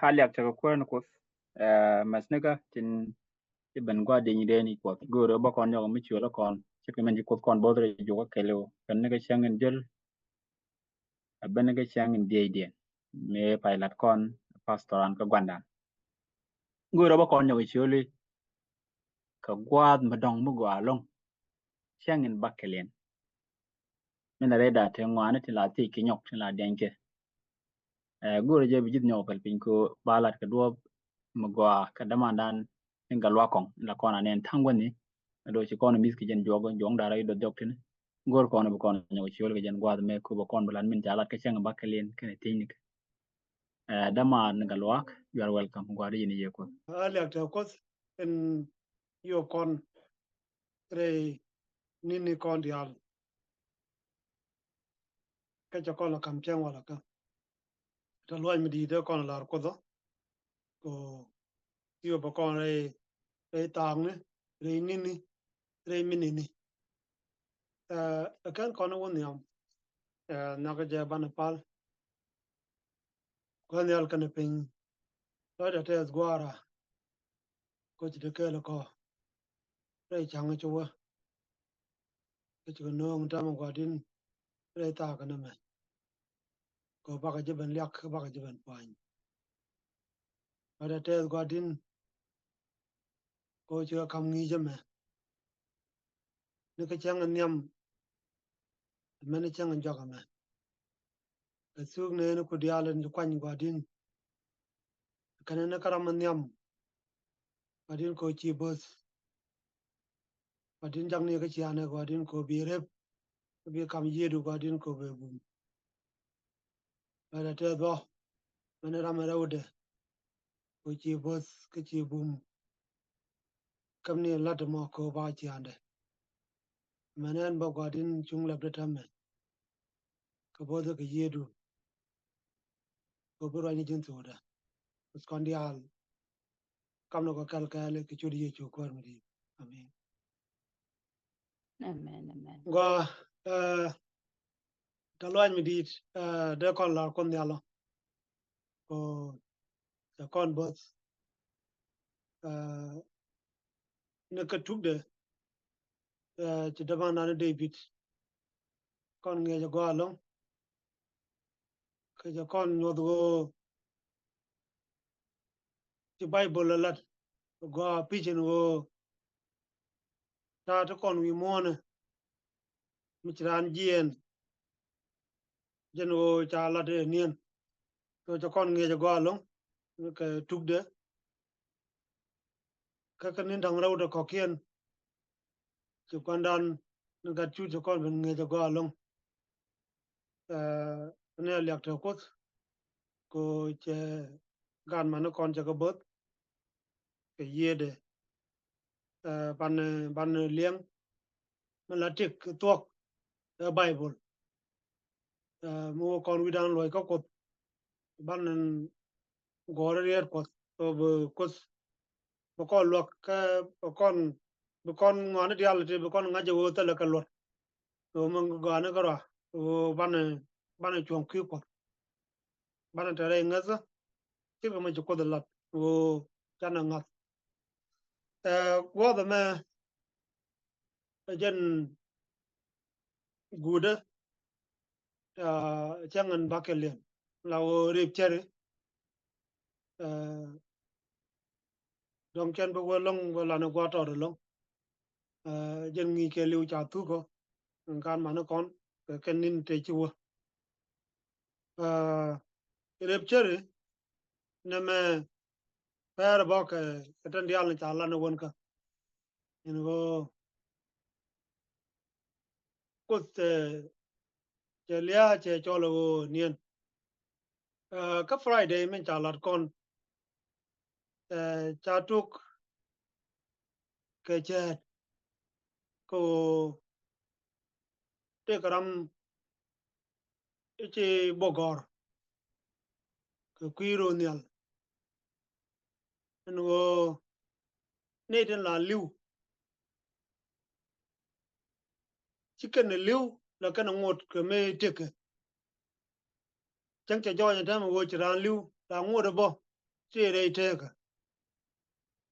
hali ak chaka kwen ko masnika tin ben gwa de ni deni ko goro ba kon yo mi chulo kon chike men ji ko kon bodre jo ko kelo kan ne ga changen jel ben ga changen de de me pilot kon pastoran ka gwanda goro ba kon yo chulo ka gwad madong mu gwa long changen bakelen men reda te ngwane ti la ti ki nyok ti la denke goro je bijit nyokal pin ko balat ka duob magwa ka damandan ngal wakong la kona nen tangwani do ci kono miski jen jogo jong dara do doktine gor kono bu kono nyaw ci wol jen gwad me ko bu kon bulan min jalat ka cenga bakalen kene teknik dama ngal wak you are welcome gwada yini yeko Ali ak ta kos en yo kon re nini kon dial ka cha kon la kam chen wala ka ta loy mi di de kon la ko do ko yo ba kon re tang ne re nini re mini ni kan kon won yam na ga ja ban pal kon yal kan pin lo da te gwara ko ti de ke lo ko re chang chu wa ke chu no ta ma gwa din re ta ka na me ko ba ga je ben lyak ba ga je ben pan lo da te gwa din ko chu kam ngi je me ni ka chang nyam me ni chang jo ka me ka su ne ni ku dialen ju kwan gwa din kan ne karam nyam gwa din ko chi bus gwa din jang ni ka chi ane gwa din ko bi rep bi kam yedu gwa din ko be bum lo da te do me ne ram ra ude ko chi bus ka chi bum kam ni lat mo ko ba chi ande menen ba gwa din chung lab da tamen ka bo da ka yedu ko bi ro ni jin to da skondial kam no ko kal kale ki chudi ye chu kwar mi amen Amen. go ta loan mi dit de kon la kon yalo ko ta kon bot ne ka tukde ci dama na David kon nge go along ke ja kon nyodo ci bible lat go pigeon go ta to kon wi mona mi ran jien jen go cha la de nien to ja kon nge go along ka tukde ka kan nin dang raw de ko kien ci kondan nga chu ci kon nge go along ne lyak to ko ko che gan man kon ja go bot ke yede ban liang man la tik tok bible mo kon wi dan loy ko ban gore yer ko to ko bo kon lok ka bo kon ngone diality bo kon ngaje wo tele ka lot to man gane kara o ban chon ku ko ban tare ngaza ti ko ma ko de lat o kana ngat wo da me jen gude changan bakelen lawo rip chere dong chen bo long bo la no gwa to long jen ngi ke liu cha tu ko kan ma no kon ke ken nin te chi wo rip chere ne me per bo ke tan dial cha la no won ka en go ko che lia che cho lo nien ka friday men cha lat kon cha tuk ke che ko te karam che bogor ke kwiro nial en go ne den la liu chicken liu la kan ngot ke me teke chang che jo ya dam go chiran liu la ngode bo ti re te ka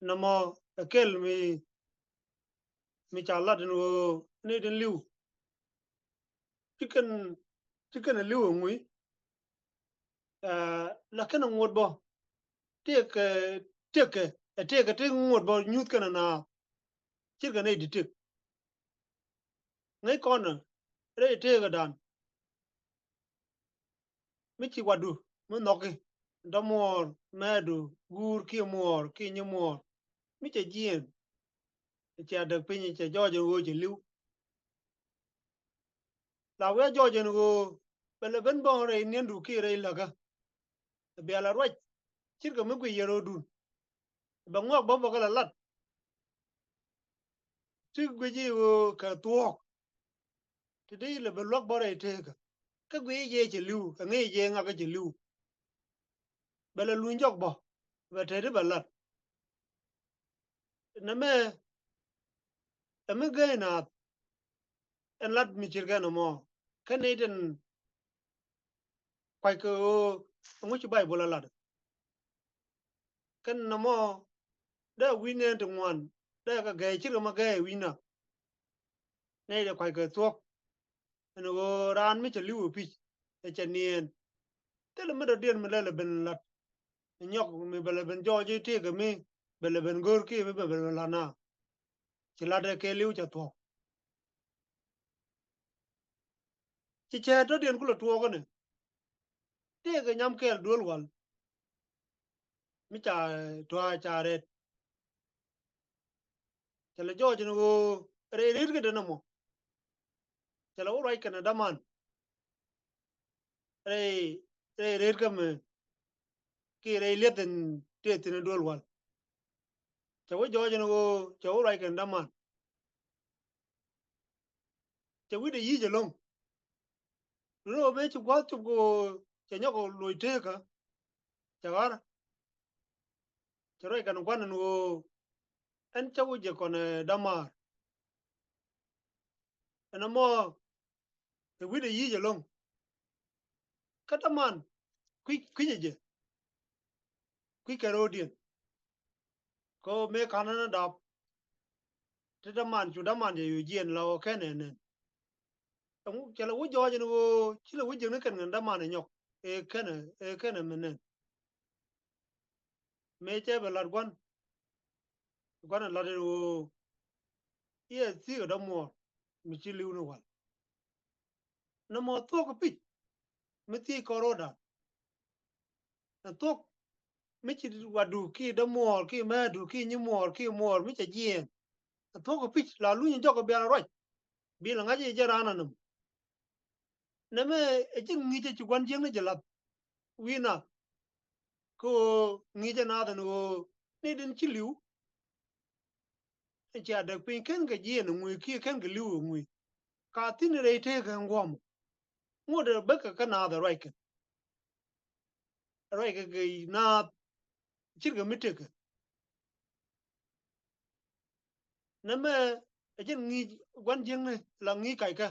na mo kel mi cha la den wo ne den liu chicken liu ngui la kana ngot bo tek te ngot bo nyut kana na chir ka ne ditik ngai kona re te ga dan mi chi wadu mo noki damor medu gur ki mor ki nyumor mi che jien che da pinyi che joje wo che liu la we joje ngo bele ben bon re nendu ki re laga be ala roi chir ka mi gwi yero dun ba ngok bo bo kala lat ti gwi ji wo ka tuok ti dei le be lok bo re te ka gwi ye che liu ka ngi ye nga ka che liu bele lu njok bo be te de ba lat na me ge na en lat mi chir ga no mo ka ne den kwai ko ngu chi bai bo la lat kan na mo da wi ne to ngwan da ka ge chir ma ge wi na ne de kwai ko tuok no go ran mi che liu pi e che nien te le me do den me le ben lat nyok mi bele ben jo ji ti ga mi bele ben gor ki mi bele la na chi la de ke liu cha tuok chi che to den ku lo tuok ne te ga nyam kel dol wal mi cha twa cha re che le jo ji no re re ga de na mo che la rai kana da man re re ga me ki re le ten te tin dol wal che wo jo ji no che wo rai kana da man che wi de yi je long lo be chu kwa chu go che nyok lo te ka che gar che rai kana kwan no en cha wo je kon da ma na mo te wi de yi je long ka da man kwi je kwi Carodian ko me kanana da te da man chu da man je yu jien lo ke ne tong che la wo jo je no chi la wo je ne kan da man nyok e ke ne men me che be lar gwan la de wo ye si da mo mi chi liu no wal na mo to ko pi mi ti ko roda na to mi chi wadu ki da mo ki ma du ki ni mo mi che jien na to ko pi la lu ni jo ko be la roi bi la ngaji je rana nam na me e chi ngi che chu gwan jeng ne je la wi na ko ngi je na da no ne den chi liu e cha da pin ken ga jien ngui ki ken ga liu ngui ka tin re te ga ngom ngo de be ka na da roi ke roi ga na chi ga mi te ka na me e chi ngi gwan jeng ne la ngi kai ka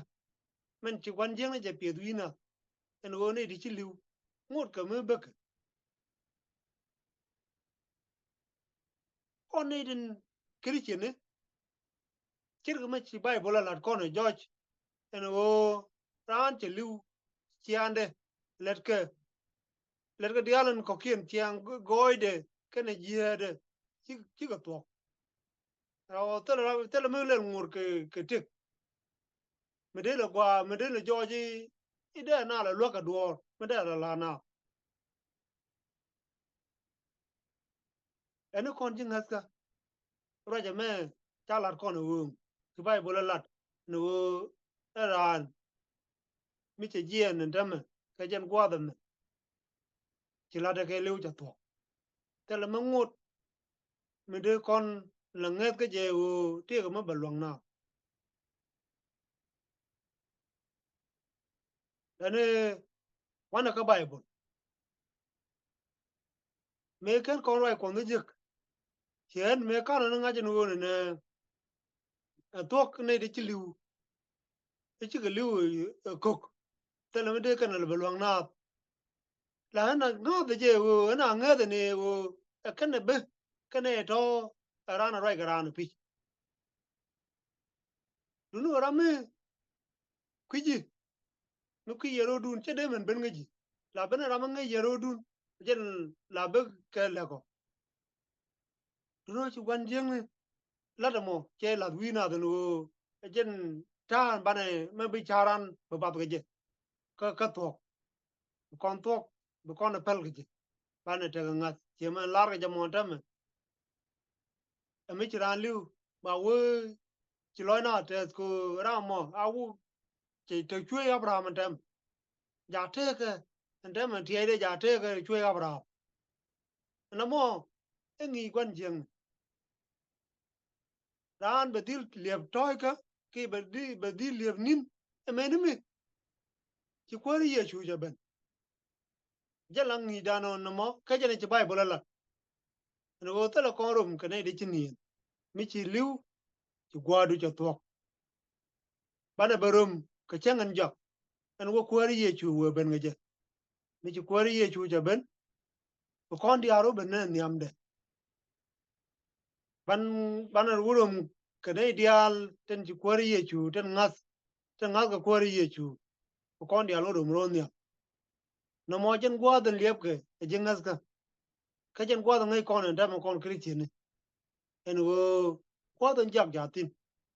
men chi gwan jeng ne je pe du na en go ne di chi liu ngot ka me be ka on ne den Christian ne chi ga me chi Bible la ko ne George en go ran che liu chi ande let ka dialen ko kien chiang goide kene jiede chi ka to ro tele me le ngur ke tik me de le gwa me de le joji ide na la lo ka duor me de la na en kon jing haska ro ja me chalar kon wu ki bai bola lat no ran mi che jien ndam ka jen gwa da me chi la de ke liu cha to tele me ngut me de kon la nget ke je wu ti ka me balong na ene wana ka Bible me ken kon rai kon jik chen me kan na ngajin wo ne tok ne de chi liu e chi ga liu kok tele me de kan le balwang na la na no de je wo na nga de ne wo kan be kan e to rana roi garana pi nu rame kwiji nu ki yero dun che de men ben ngaji la ben rama nga yero dun jen la be ke la ko nu chi wan jeng la da mo che la wi na de nu jen ta ba ne me bi charan ba ba ke je ka to kon to bu kon pel ke je ba ne te nga che ma lar ke je mo ta me mi chiran liu ma wo chỉ nói na te ko ra mo a wu chỉ te chui Abraham tem ja te ke tem ti de ja te ke chui Abraham na mo e ngi quan jeng ran be dil lieb toy ka ki be dil lieb nin e me ni mi ci ko ri ye chu ja ben jalang ngi dano na mo ka jene ci bible la no go tele ko rum ke ne de ci ni mi ci liu ci gwadu ca tok bana barum ke changan jak en wo ko ri ye chu wo ben nge je mi ci ko ri ye chu ja ben ko kon di aro ben ne niam de ban wurum kene dial ten ci kwari yechu ten ngas ga kwari yechu ko kon dial wurum ronya no mo jen gwa den liep ke e jengas ka jen gwa ngai kon da mo kon kristian en wo gwa den jak jatin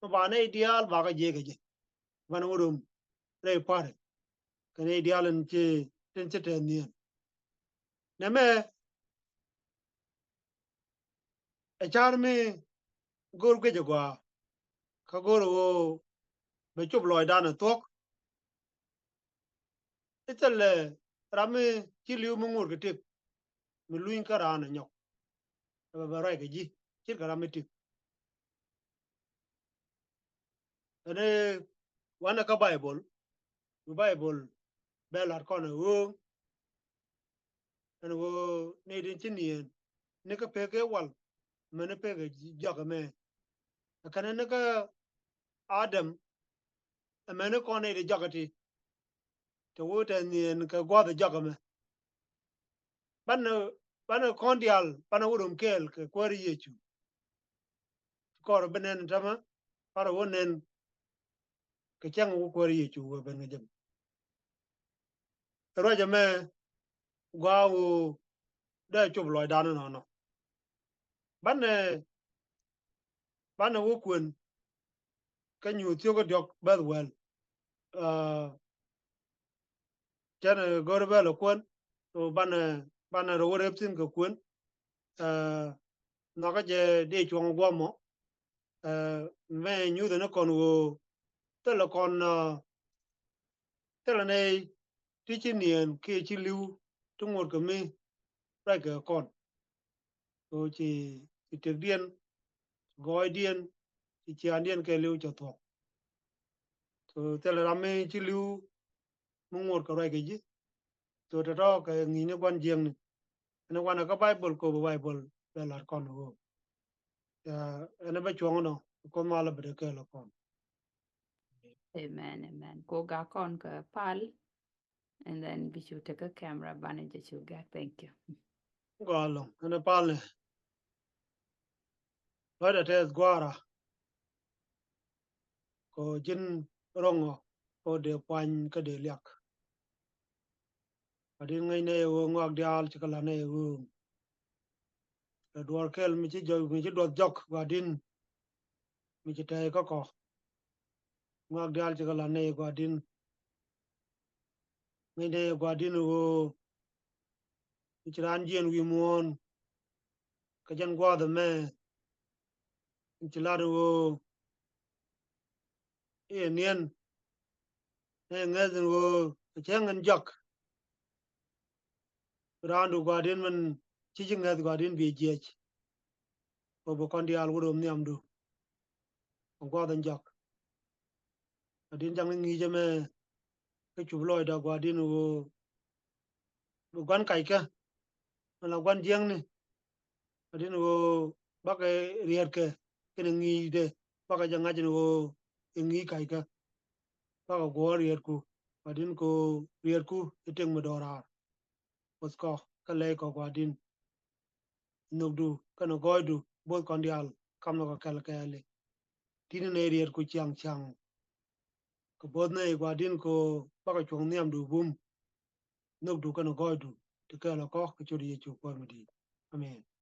no ba ne dial ba ga je ban wurum re pare kene dial en ci ten ci ten ni ne me e char me gor ke jagwa ka gor wo be chup loy dan tok itelle rame ci liu mo ngur ke tek mi luin ka rana nyok ba rai ke ji chir ka rame tik ane wana ka bible belar kona wo ane wo ne din chinien ne ka peke wal me ne peke joga me akane ne ka adam me ne kona de jogati to wo ta nien ka gwa de joga me ban kondial ban wurum kel ke kwari yechu kor benen tama para wonen ke chang wo kwari yechu wo ben ngem roja me gwa wo da chụp loài đàn nó bán này vô quyền cái nhiều thiếu cái được bad well cho nên gọi là quyền rồi bán này rồi rep xin cái quyền nó cái gì để chuông qua mỏ về nhiều thứ nó còn vô tức là còn tức là này tí chi niên kia chi lưu trong một cái mi ra cái con rồi chỉ tiệc điên gói điên chỉ ăn điên cái lưu cho thuộc rồi tức là làm mi chi lưu mong một cái cái gì to ta ro ka ngi ne kwan jeng ni ne wan ka bible ko bible be la kon go ene ba chong no ko ma la bre ke la kon Amen. Go ga kon ka pal. And then we should take a camera advantage you get. Thank you. go lo ene pal ne ba da tes gwara ko jin rongo ko de kwan ka de lyak adi ngai ne wo ngak dial ci kala ne wo da dwar kel mi ci joy mi ci dot jok wa din mi ci tay ko ngak dial ci kala ne wa din ngai ne wa din wo mi ci ran jien wi mon ka jan gwa da me mi ci la wo e nien ne ngazin wo chengan jak randu gwadin man chijing ngaz gwadin bi jech ko bo kondi al wurum ni amdu gwadan jak adin jang ngi jame ke chubloy da gwadin wo gwan kai ka la gwan jeng ni adin wo baka rier ke ken ngi de baka janga jin wo ngi kai ka baka go rier ku adin ko rier ku iteng modora was ko ka le ko gwa din nuk du ka no goy du bo kon dial kam no ka kal ka le tin ne rier ku chang chang ko bod ne gwa din ko ba ka chung niam du bum nuk du ka no goy du te ka la ko ka chu ri chu ko mi di amen